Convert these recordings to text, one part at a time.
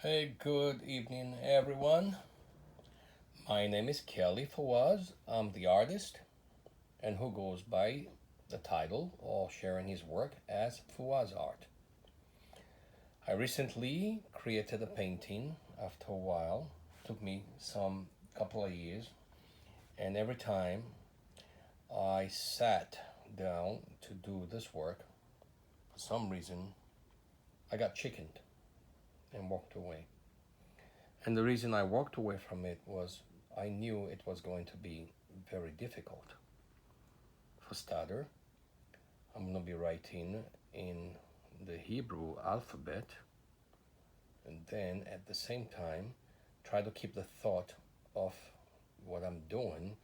Hey, good evening, everyone. My name is Kelly Fawaz. I'm the artist and who goes by the title or sharing his work as Fawaz Art. I recently created a painting after a while. It took me some couple of years, and every time I sat down to do this work, for some reason I got chickened and walked away. And the reason I walked away from it was I knew it was going to be very difficult. For starter, I'm going to be writing in the Hebrew alphabet, and then at the same time, try to keep the thought of what I'm doing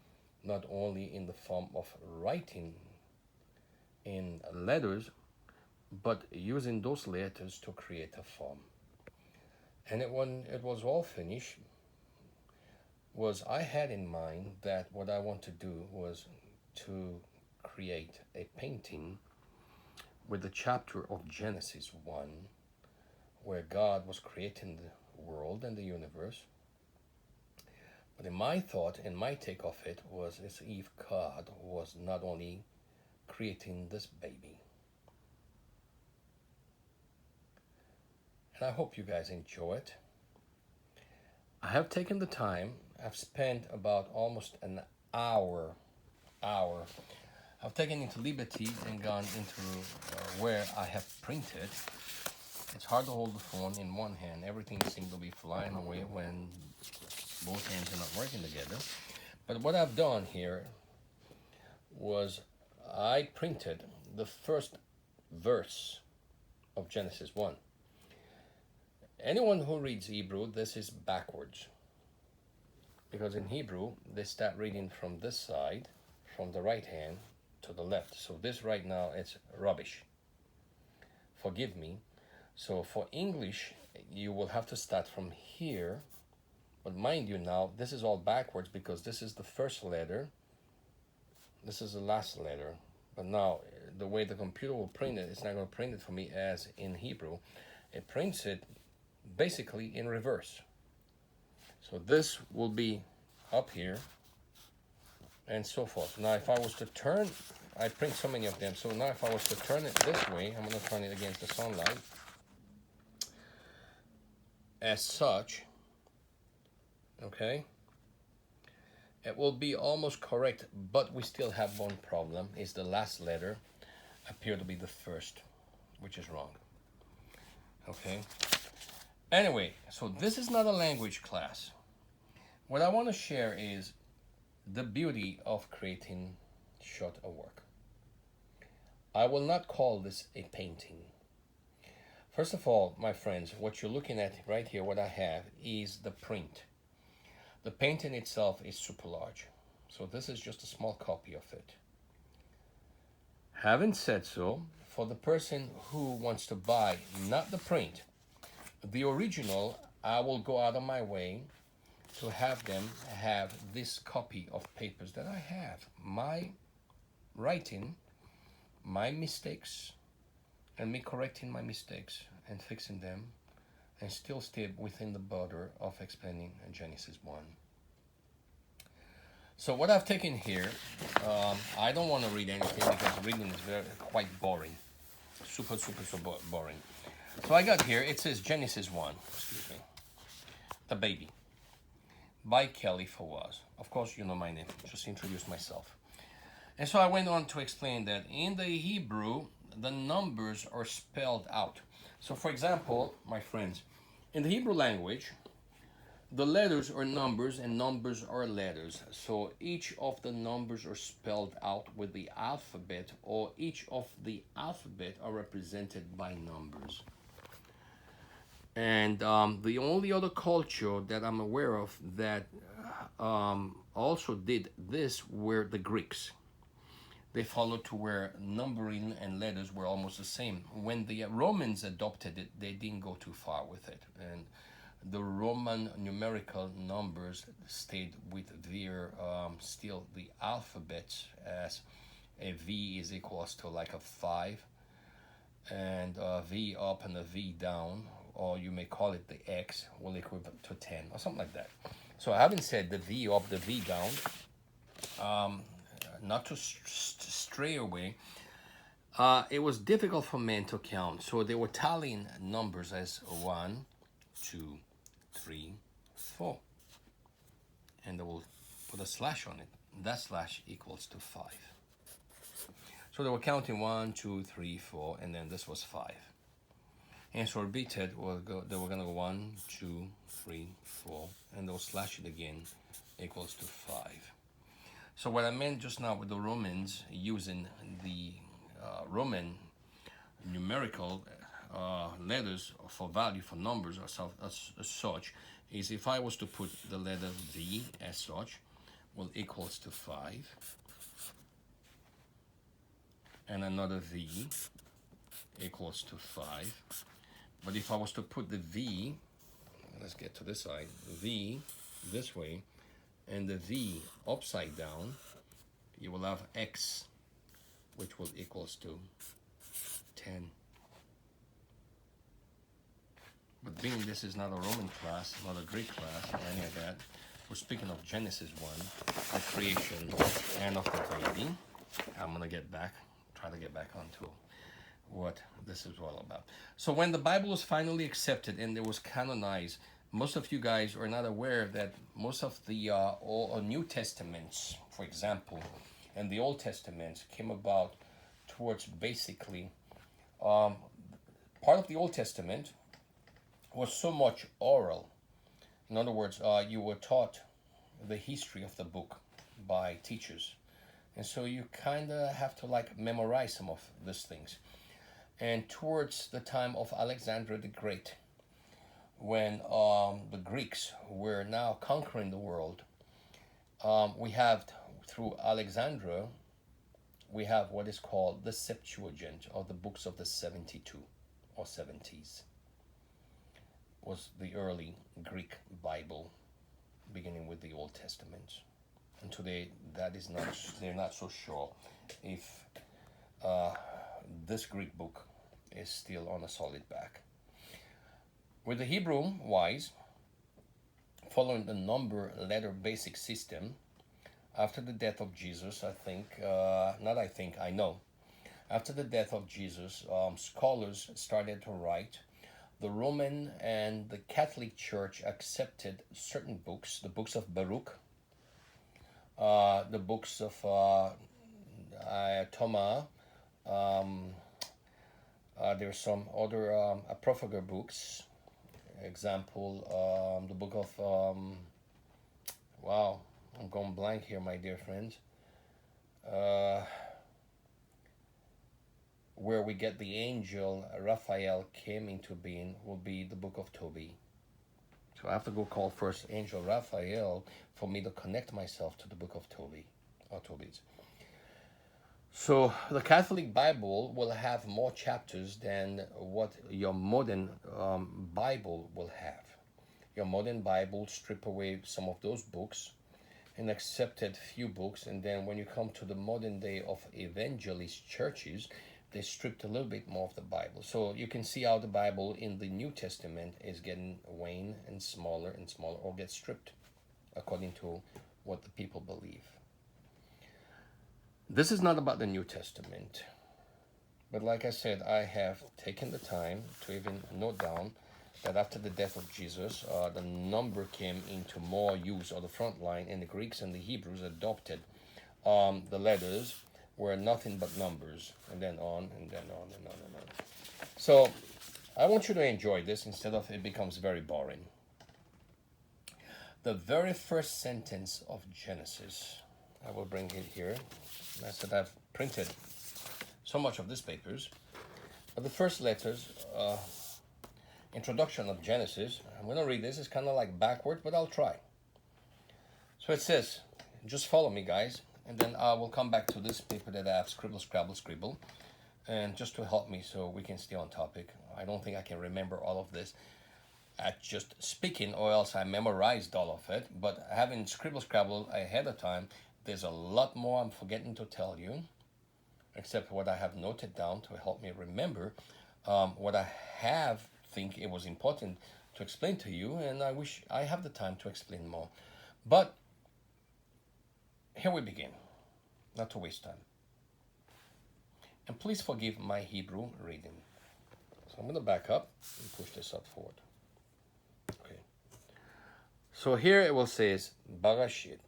not only in the form of writing in letters, but using those letters to create a form. And when it was all finished, was I had in mind that what I want to do was to create a painting with the chapter of Genesis 1, where God was creating the world and the universe. But in my thought and my take of it was as if God was not only creating this baby. And I hope you guys enjoy it. I have taken the time. I've spent about almost an hour. I've taken into liberty and gone into where I have printed. It's hard to hold the phone in one hand. Everything seems to be flying away when both hands are not working together. But what I've done here was I printed the first verse of Genesis 1. Anyone who reads Hebrew, this is backwards. Because in Hebrew, they start reading from this side, from the right hand to the left. So this right now, it's rubbish. Forgive me. So for English, you will have to start from here. But mind you now, this is all backwards because this is the first letter. This is the last letter. But now, the way the computer will print it, it's not going to print it for me as in Hebrew. It prints it basically in reverse. So this will be up here and so forth. Now if I was to turn, I print so many of them, so now if I was to turn it this way, I'm going to turn it against the sunlight. As such, okay, it will be almost correct, but we still have one problem, is the last letter appear to be the first, which is wrong. Okay. Anyway, so this is not a language class. What I want to share is the beauty of creating short work. I will not call this a painting. First of all, my friends, what you're looking at right here, what I have, is the print. The painting itself is super large. So this is just a small copy of it. Having said so, for the person who wants to buy not the print, the original, I will go out of my way to have them have this copy of papers that I have. My writing, my mistakes, and me correcting my mistakes and fixing them, and still stay within the border of explaining Genesis 1. So what I've taken here, I don't want to read anything because reading is quite boring. Super boring. So I got here, it says Genesis 1, excuse me, the baby, by Kelly Fawaz. Of course, you know my name, just introduce myself. And so I went on to explain that in the Hebrew, the numbers are spelled out. So for example, my friends, in the Hebrew language, the letters are numbers and numbers are letters. So each of the numbers are spelled out with the alphabet, or each of the alphabet are represented by numbers. And the only other culture that I'm aware of that also did this were the Greeks. They followed to where numbering and letters were almost the same. When the Romans adopted it, they didn't go too far with it. And the Roman numerical numbers stayed with their, still the alphabet, as a V is equals to like a 5, and a V up and a V down or you may call it the x, will equal to 10 or something like that. So having said the v up, the v down, not to stray away, it was difficult for men to count. So they were tallying numbers as 1, 2, 3, 4. And they will put a slash on it. That slash equals to 5. So they were counting 1, 2, 3, 4, and then this was 5. And so repeated, they were going to go 1, 2, 3, 4, and they'll slash it again, equals to 5. So what I meant just now with the Romans using the Roman numerical letters for value for numbers or as such is if I was to put the letter V as such, will equals to 5, and another V equals to 5. But if I was to put the V, let's get to this side, V this way, and the V upside down, you will have X, which will equals to 10. But being this is not a Roman class, not a Greek class, or any of that, we're speaking of Genesis 1, the creation and of the baby. I'm going to try to get back onto what this is all about. So when the Bible was finally accepted and it was canonized, most of you guys are not aware that most of the New Testaments, for example, and the Old Testaments came about towards basically part of the Old Testament was so much oral. In other words, you were taught the history of the book by teachers. And so you kind of have to like memorize some of these things. And towards the time of Alexander the Great, when the Greeks were now conquering the world, we have, through Alexandra, we have what is called the Septuagint, or the books of the 72 or 70s. Was the early Greek Bible, beginning with the Old Testament. And today, they're not so sure if this Greek book is still on a solid back. With the Hebrew wise, following the number letter basic system, after the death of Jesus, I know, after the death of Jesus, scholars started to write. The Roman and the Catholic Church accepted certain books, the books of Baruch, the books of Thomas. There's some other apocryphal books. Example, the book of wow, I'm going blank here, my dear friends. Where we get the angel Raphael came into being will be the book of Tobit. So I have to go call first angel Raphael for me to connect myself to the book of Tobit or Tobit. So the Catholic Bible will have more chapters than what your modern Bible will have. Your modern Bible strip away some of those books and accepted few books, and then when you come to the modern day of evangelist churches, they stripped a little bit more of the Bible. So you can see how the Bible in the New Testament is getting wane and smaller, or gets stripped according to what the people believe. This is not about the New Testament. But like I said, I have taken the time to even note down that after the death of Jesus, the number came into more use on the front line, and the Greeks and the Hebrews adopted the letters were nothing but numbers, and then on, and then on, and on, and on. So I want you to enjoy this instead of it becomes very boring. The very first sentence of Genesis, I will bring it here. I said I've printed so much of these papers, but the first letters, introduction of Genesis, I'm going to read this. It's kind of like backward, but I'll try. So it says, just follow me, guys. And then I will come back to this paper that I have scribble, and just to help me so we can stay on topic. I don't think I can remember all of this at just speaking, or else I memorized all of it. But having scribble ahead of time, there's a lot more I'm forgetting to tell you, except what I have noted down to help me remember what I have think it was important to explain to you, and I wish I have the time to explain more. But here we begin, not to waste time. And please forgive my Hebrew reading. So I'm going to back up and push this up forward. Okay. So here it will say Barashit,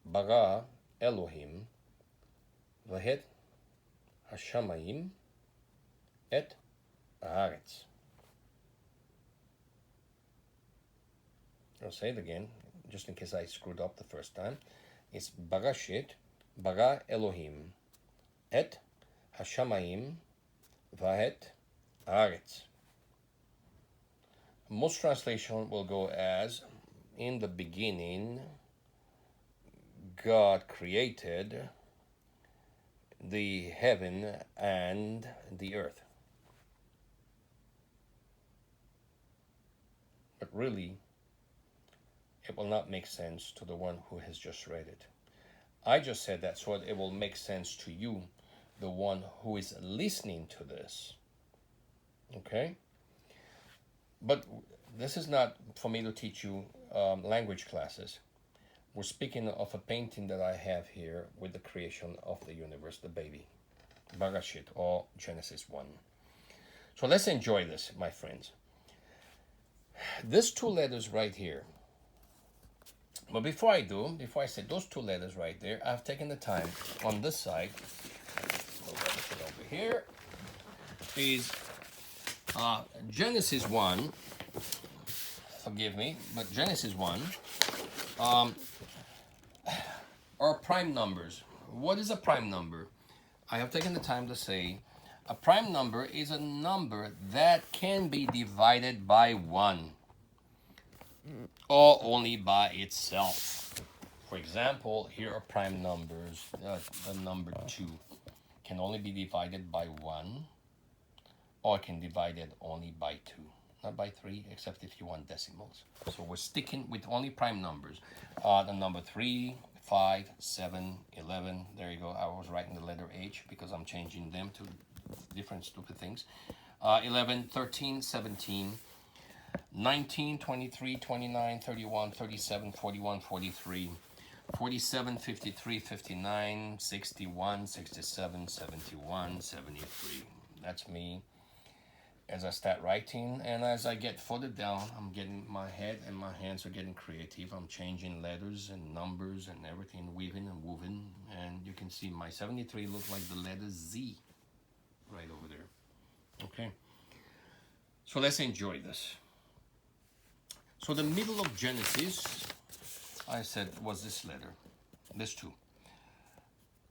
Bara Elohim, Vahet Hashamayim, Et Haaretz. I'll say it again, just in case I screwed up the first time. It's Barashit, Bara Elohim, Et Hashamayim, Vahet Haaretz. Most translation will go as, in the beginning, God created the heaven and the earth. But really, it will not make sense to the one who has just read it. I just said that so it will make sense to you, the one who is listening to this. Okay? But this is not for me to teach you language classes. We're speaking of a painting that I have here with the creation of the universe, the baby. Barashit, or Genesis 1. So let's enjoy this, my friends. These two letters right here. But before I say those two letters right there, I've taken the time on this side, move everything over here, is Genesis 1, forgive me, but Genesis 1 are prime numbers. What is a prime number? I have taken the time to say a prime number is a number that can be divided by 1 or only by itself. For example, here are prime numbers. The number 2 can only be divided by 1 or can be divided only by 2. Not by 3, except if you want decimals. So we're sticking with only prime numbers. The number 3, 5, 7, 11. There you go. I was writing the letter H because I'm changing them to different stupid things. 11, 13, 17, 19, 23, 29, 31, 37, 41, 43, 47, 53, 59, 61, 67, 71, 73. That's me. As I start writing, and as I get further down, I'm getting, my head and my hands are getting creative. I'm changing letters and numbers and everything, weaving and woven, and you can see my 73 looks like the letter Z right over there. Okay, so let's enjoy this. So the middle of Genesis, I said, was this letter, this 2.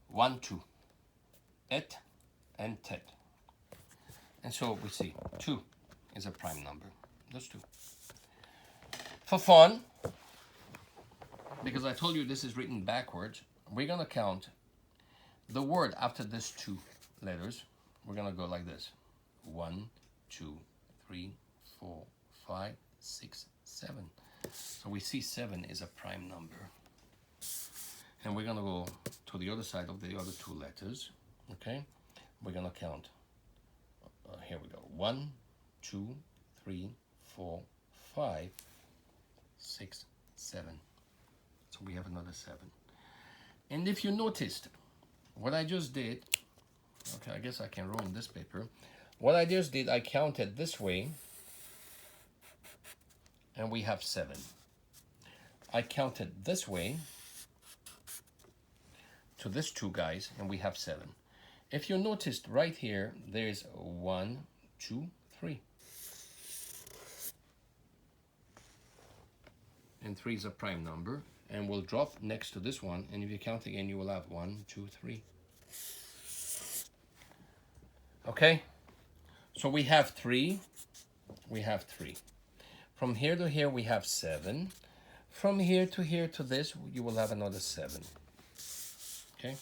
1, 2, Et and Tet. And so we see 2 is a prime number. Those 2. For fun, because I told you this is written backwards, we're going to count the word after these 2 letters. We're going to go like this. 1, 2, 3, 4, 5, 6, 7. So we see 7 is a prime number. And we're going to go to the other side of the other 2 letters. Okay? We're going to count. Here we go. 1, 2, 3, 4, 5, 6, 7. So we have another 7. And if you noticed, what I just did, okay, I guess I can ruin this paper. What I just did, I counted this way, and we have 7. I counted this way to these 2 guys, and we have 7. If you noticed right here, there's 1, 2, 3. And 3 is a prime number, and we'll drop next to this one, and if you count again, you will have 1, 2, 3. Okay? So we have 3. We have 3. From here to here, we have 7. From here to this, you will have another 7. Okay?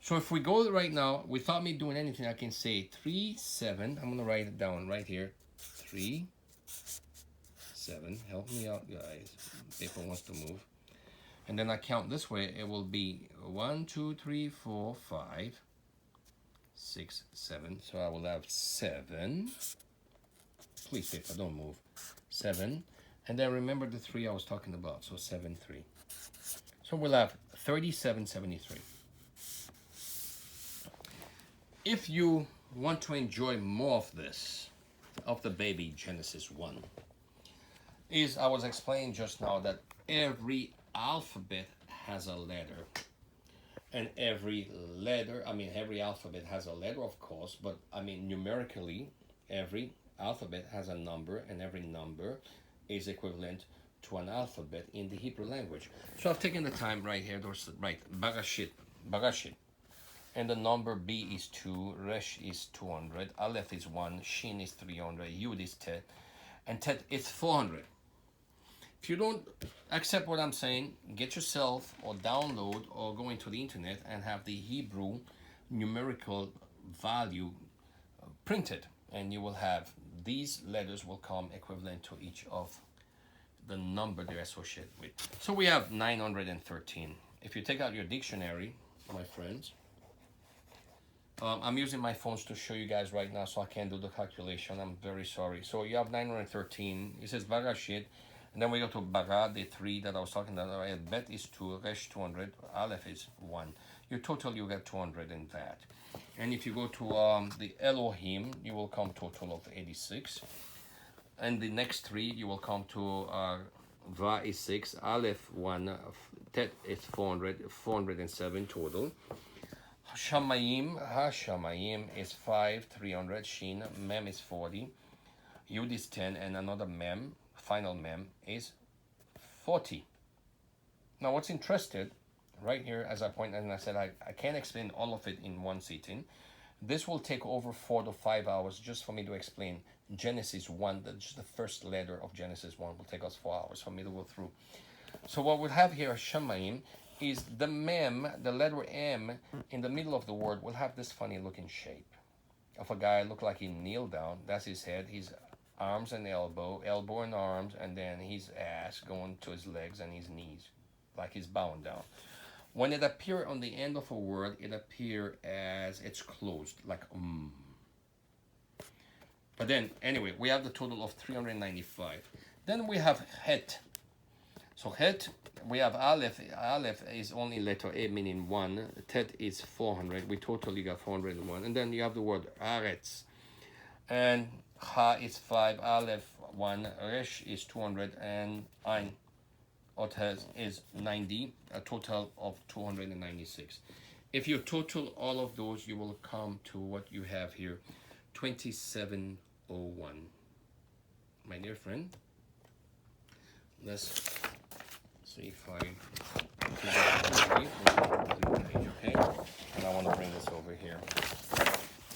So if we go right now, without me doing anything, I can say 3, 7. I'm going to write it down right here. 3, 7. Help me out, guys. Paper wants to move. And then I count this way. It will be 1, 2, 3, 4, 5, 6, 7. So I will have 7. Please, paper, don't move. 7. And then remember the 3 I was talking about. So 7, 3. So we'll have 3773. If you want to enjoy more of this, of the baby Genesis 1, I was explaining just now that every alphabet has a letter. And every alphabet has a letter, of course, but numerically, every alphabet has a number, and every number is equivalent to an alphabet in the Hebrew language. So I've taken the time right here to write Barashit. And the number B is 2, Resh is 200, Aleph is 1, Shin is 300, Yud is Tet, and Tet is 400. If you don't accept what I'm saying, get yourself or download or go into the internet and have the Hebrew numerical value printed, and you will have these letters will come equivalent to each of the number they're associated with. So we have 913. If you take out your dictionary, my friends, I'm using my phones to show you guys right now, so I can't do the calculation. I'm very sorry. So you have 913. It says Barashit. And then we go to Bara, the 3 that I was talking about. Bet is 2, Resh 200, Aleph is 1. Your total, you get 200 in that. And if you go to the Elohim, you will come total of 86. And the next 3, you will come to Va is 6, Aleph 1, Tet is 400, 407 total. Hashamayim is 5, 300, Shin, Mem is 40, Yud is 10, and another Mem, final Mem, is 40. Now what's interesting, right here, as I pointed and I said, I can't explain all of it in one sitting. This will take over 4 to 5 hours just for me to explain Genesis 1, just the first letter of Genesis 1 will take us 4 hours for me to go through. So what we'll have here, Shamayim, is the Mem, the letter M, in the middle of the word will have this funny looking shape of a guy look like he kneeled down. That's his head, his arms and elbow and arms, and then his ass going to his legs and his knees, like he's bowing down. When it appears on the end of a word, it appears as it's closed, like But then, anyway, we have the total of 395. Then we have Het. So Het, we have Aleph. Aleph is only letter A, meaning 1. Tet is 400. We totally got 401. And then you have the word Aretz. And Ha is 5. Aleph 1. Resh is 200. And Ein Othez is 90. A total of 296. If you total all of those, you will come to what you have here. 2701. My dear friend, let's see if I can okay? And I want to bring this over here.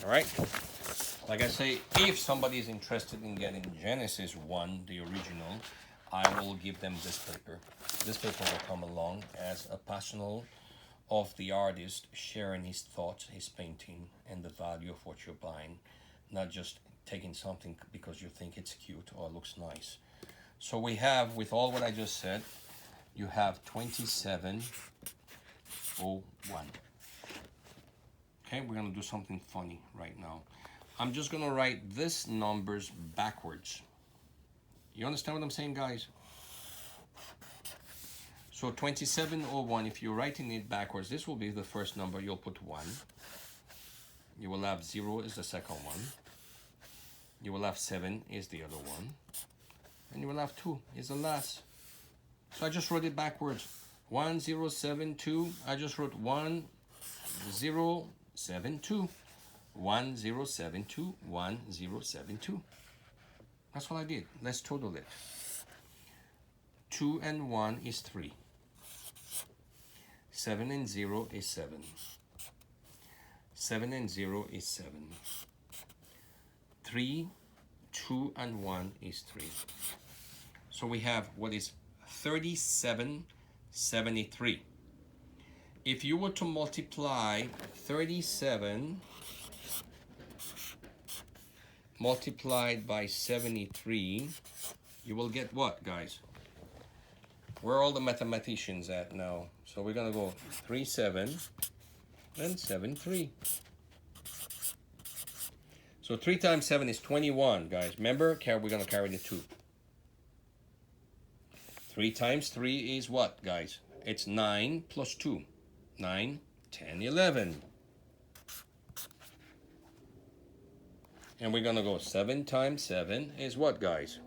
All right. Like I say, if somebody is interested in getting Genesis 1, the original, I will give them this paper. This paper will come along as a personal of the artist sharing his thoughts, his painting, and the value of what you're buying, not just taking something because you think it's cute or looks nice. So we have, with all what I just said, you have 2701. Okay, we're gonna do something funny right now. I'm just gonna write this numbers backwards. You understand what I'm saying, guys? So 2701, if you're writing it backwards, this will be the first number. You'll put 1. You will have 0 is the second one. You will have 7 is the other one. And you will have 2 is the last. So I just wrote it backwards. 1072. I just wrote 1072. 1072. 1072. That's what I did. Let's total it. 2 and 1 is 3. 7 and 0 is 7. 7 and 0 is 7. 3, 2 and 1 is 3. So we have what is 3773. If you were to multiply 37 multiplied by 73, you will get what, guys? Where are all the mathematicians at now? So we're gonna go 37 and 73. So So 3 times 7 is 21, guys. Remember, we're going to carry the 2. 3 times 3 is what, guys? It's 9 plus 2. 9, 10, 11. And we're going to go 7 times 7 is what, guys?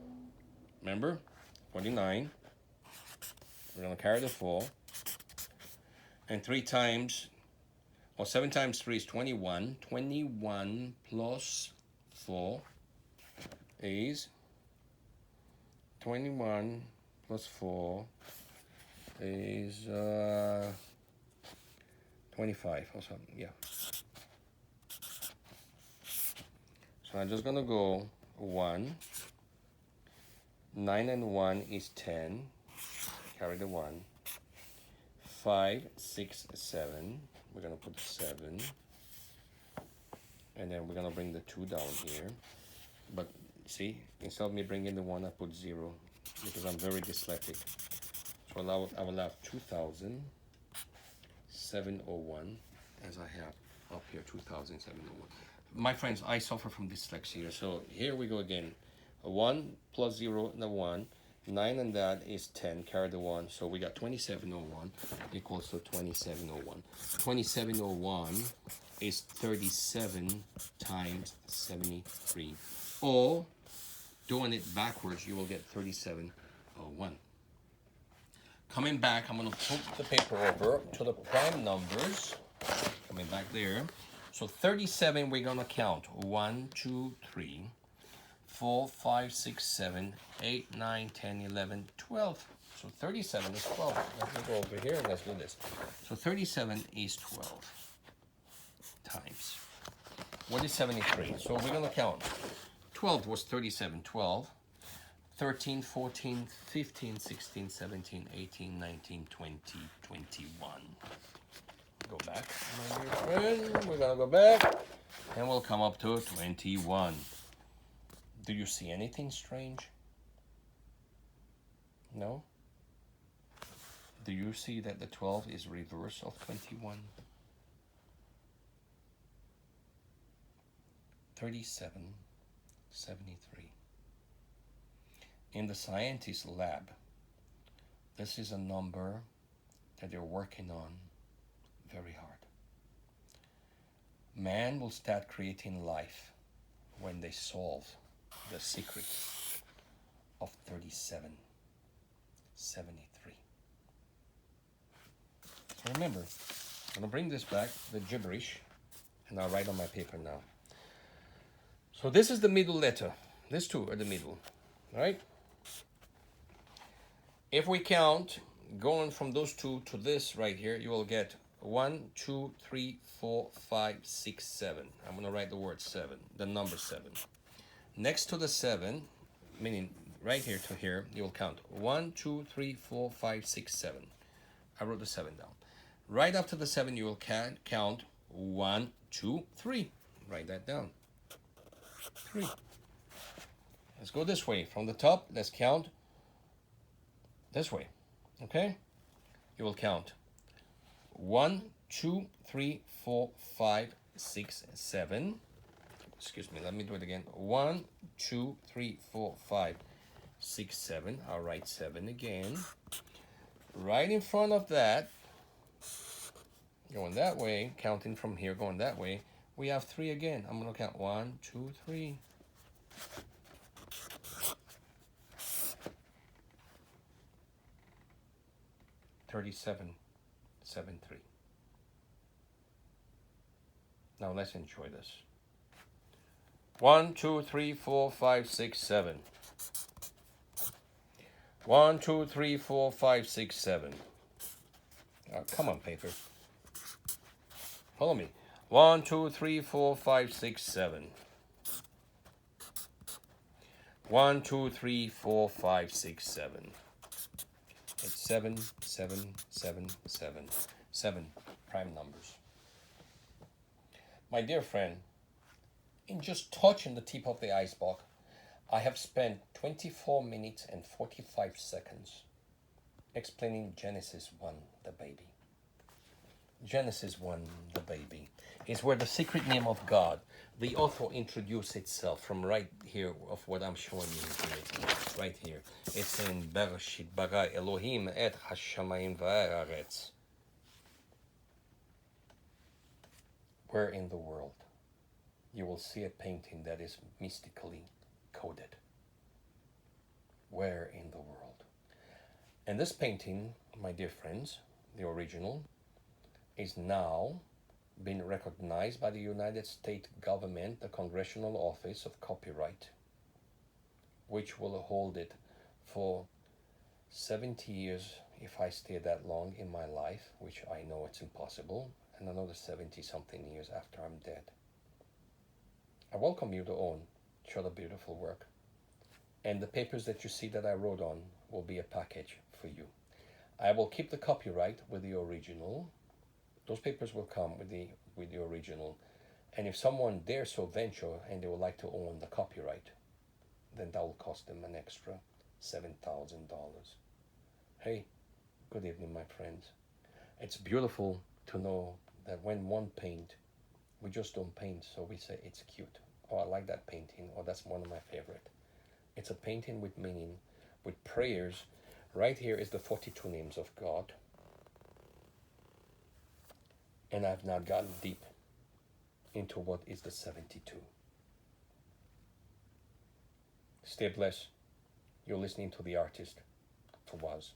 Remember? 29. We're going to carry the 4. And 3 times, or 7 times 3 is 21. 21 plus 4 is 21 plus 4 is 25 or something, yeah. So I'm just gonna go 1. 9 and 1 is 10. Carry the 1. 5, 6, 7. We're gonna put 7. And then we're gonna bring the 2 down here. But see, instead of me bringing the 1, I put 0 because I'm very dyslexic. So I will have 2,701 as I have up here 2,701. My friends, I suffer from dyslexia. So here we go again. 1 plus 0 and a 1. 9 and that is 10. Carry the 1. So we got 2701 equals to 2701. 2701 is 37 times 73. Or doing it backwards, you will get 3701. Coming back, I'm going to flip the paper over to the prime numbers. Coming back there. So 37, we're going to count. 1, 2, 3, 4, 5, 6, 7, 8, 9, 10, 11, 12. So 37 is 12. Let me go over here and let's do this. So 37 is 12 times. What is 73? So we're going to count. 12 was 37. 12. 13, 14, 15, 16, 17, 18, 19, 20, 21. Go back, my dear friend. We're gonna go back and we'll come up to 21. Do you see anything strange? No? Do you see that the 12 is reverse of 21? 37, 73. In the scientist lab, this is a number that they're working on very hard. Man will start creating life when they solve the secret of 37, 73. So remember, I'm going to bring this back, the gibberish, and I'll write on my paper now. So this is the middle letter. These two are the middle, right? If we count, going from those two to this right here, you will get 1, 2, 3, 4, 5, 6, 7. I'm going to write the word 7, the number 7. Next to the 7, meaning right here to here, you'll count 1, 2, 3, 4, 5, 6, 7. I wrote the 7 down. Right after the 7, you will count 1, 2, 3. Write that down. 3. Let's go this way. From the top, let's count this way. Okay? You will count 1, 2, 3, 4, 5, 6, 7. Excuse me, let me do it again. 1, 2, 3, 4, 5, 6, 7. I'll write 7 again. Right in front of that, going that way, counting from here, going that way, we have 3 again. I'm going to count 1, 2, 3. 37, 7, 3. Now let's enjoy this. 1, 2, 3, 4, 5, 6, 7. 1, 2, 3, 4, 5, 6, 7. Come on, paper. Follow me. 1, 2, 3, 4, 5, 6, 7. 1, 2, 3, 4, 5, 6, 7. It's 7, 7, 7, 7. 7 prime numbers. My dear friend, in just touching the tip of the iceberg, I have spent 24 minutes and 45 seconds explaining Genesis 1, the baby. Genesis 1, the baby, is where the secret name of God, the author introduced itself from right here of what I'm showing you here, right here. It's in Bereshit bara Elohim et hashamayim va'aretz. Where in the world you will see a painting that is mystically coded? Where in the world? And this painting, my dear friends, the original, is now been recognized by the United States government, the Congressional Office of Copyright, which will hold it for 70 years if I stay that long in my life, which I know it's impossible, and another 70 something years after I'm dead. I welcome you to own such other beautiful work. And the papers that you see that I wrote on will be a package for you. I will keep the copyright with the original. Those papers will come with the original. And if someone dares so venture and they would like to own the copyright, then that will cost them an extra $7,000. Hey, good evening, my friends. It's beautiful to know that when one paint, we just don't paint, so we say it's cute. Oh, I like that painting. Oh, that's one of my favorite. It's a painting with meaning, with prayers. Right here is the 42 names of God. And I've not gotten deep into what is the 72. Stay blessed. You're listening to the artist, Fawaz.